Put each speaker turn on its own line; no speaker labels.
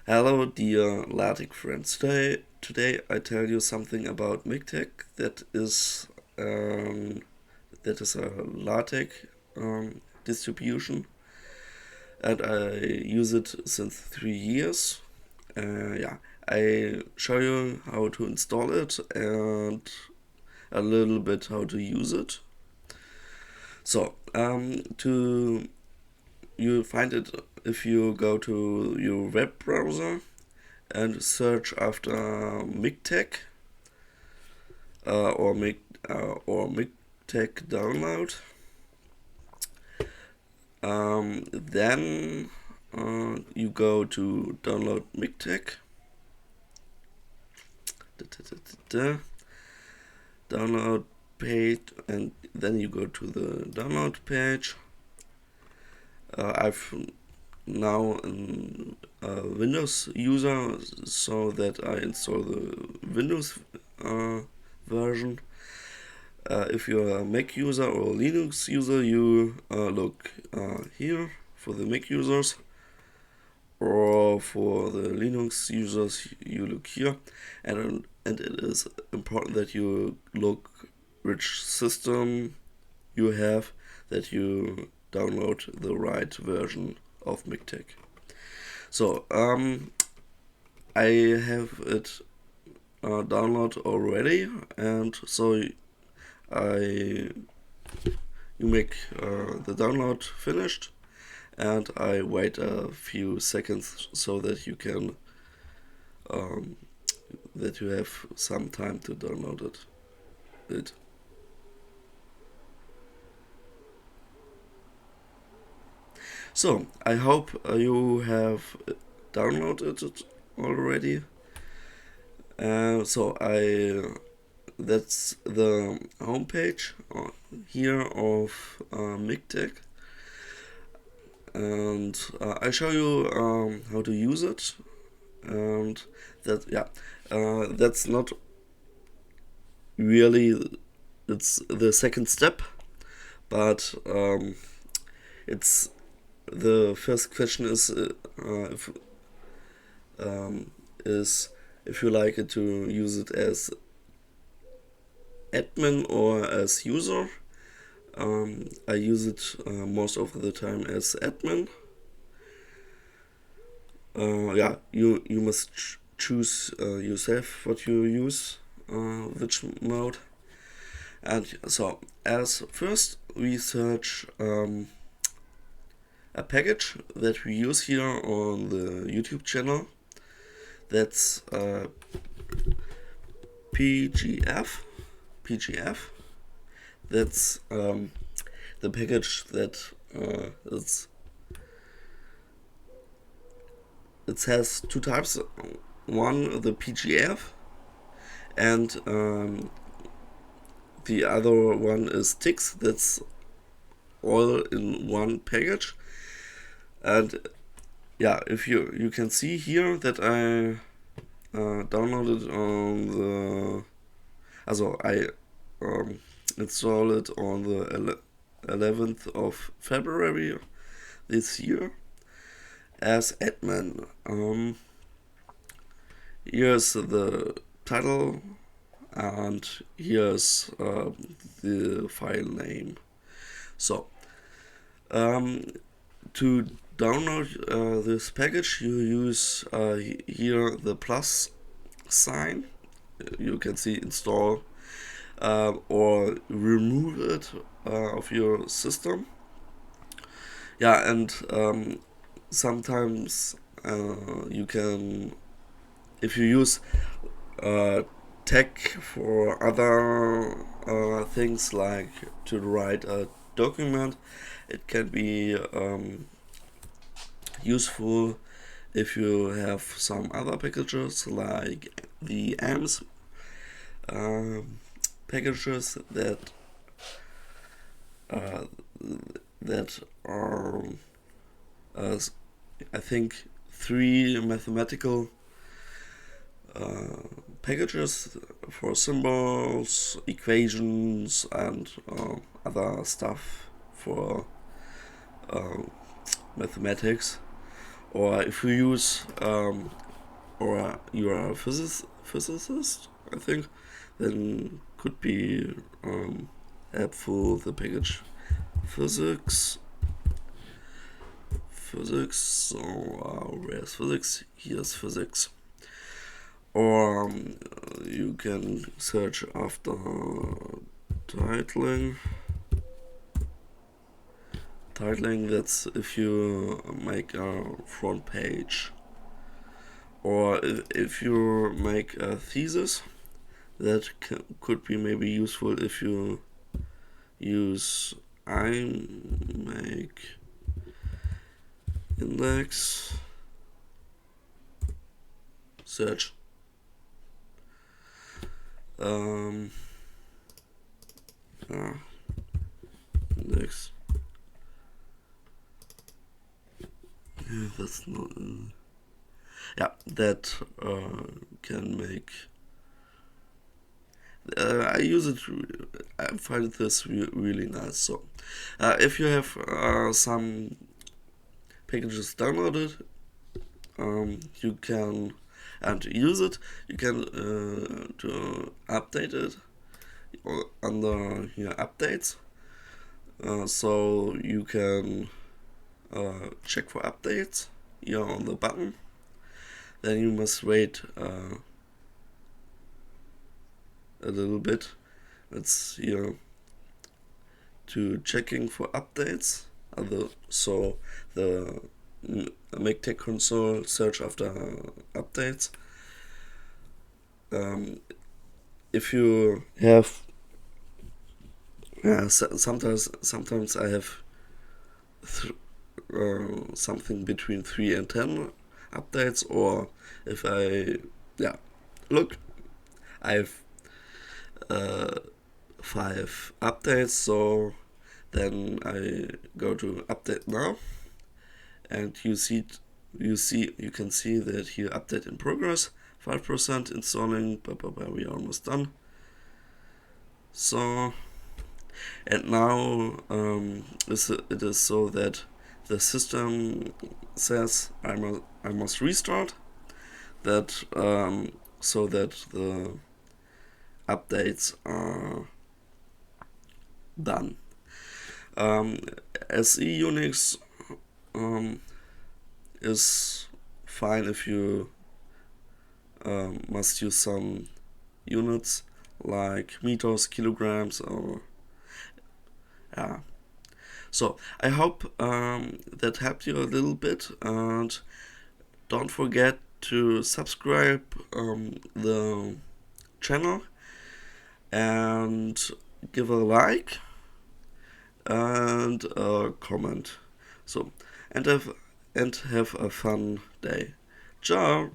Hello, dear LaTeX friends. Today I tell you something about MiKTeX um, that is a LaTeX distribution, and I use it since 3 years. Yeah, I show you how to install it and a little bit how to use it. So, to you find it if you go to your web browser and search after MiKTeX or MiKTeX download. Then you go to download MiKTeX. Download page, and then you go to the download page. I've now a Windows user, so that I install the Windows version. If you're a Mac user or a Linux user, you look here for the Mac users, or for the Linux users, you look here, and it is important that you look which system you have, that you download the right version of MiKTeX. So I have it download already, and so you make the download finished, and I wait a few seconds so that you can that you have some time to download it. So I hope you have downloaded it already. That's the homepage here of MiKTeX, and I show you how to use it, and that's not really, it's the second step, but it's the first question is if you like it to use it as admin or as user. I use it most of the time as admin. You must choose yourself what you use, which mode. And so, as first we search a package that we use here on the YouTube channel. That's PGF. That's the package that it has two types. One, the PGF, and the other one is TeX. That's all in one package. And yeah, if you can see here that I downloaded on the, I installed it on the 11th of February this year as admin. Here's the title, and here's the file name. So to download this package, you use here the plus sign. You can see install or remove it of your system. Yeah, and sometimes you can, if you use TeX for other things, like to write a document, it can be useful if you have some other packages like the AMS packages that are I think 3 mathematical packages for symbols, equations, and other stuff for mathematics. or if you use or you are a physicist, I think, then could be helpful the package physics. So where's physics? Here's physics. Or you can search after titling. Titling, that's if you make a front page. Or if you make a thesis, that could be maybe useful if you use index search. Index. Yeah, that's not. Yeah, that can make. I use it. I find this really nice. So, if you have some packages downloaded, you can and use it. You can to update it under here updates. So you can check for updates here on the button. Then you must wait a little bit. It's here to checking for updates. So the MiKTeX console search after updates. If you have sometimes I have something between 3 and 10 updates, or if I look, I have 5 updates, so then I go to update now, and you can see that here update in progress, 5% installing, we are almost done. So, and now it is so that the system says I must restart that, so that the updates are done. SE Unix is fine if you must use some units like meters, kilograms, or So I hope that helped you a little bit, and don't forget to subscribe the channel and give a like and a comment. So and have a fun day. Ciao.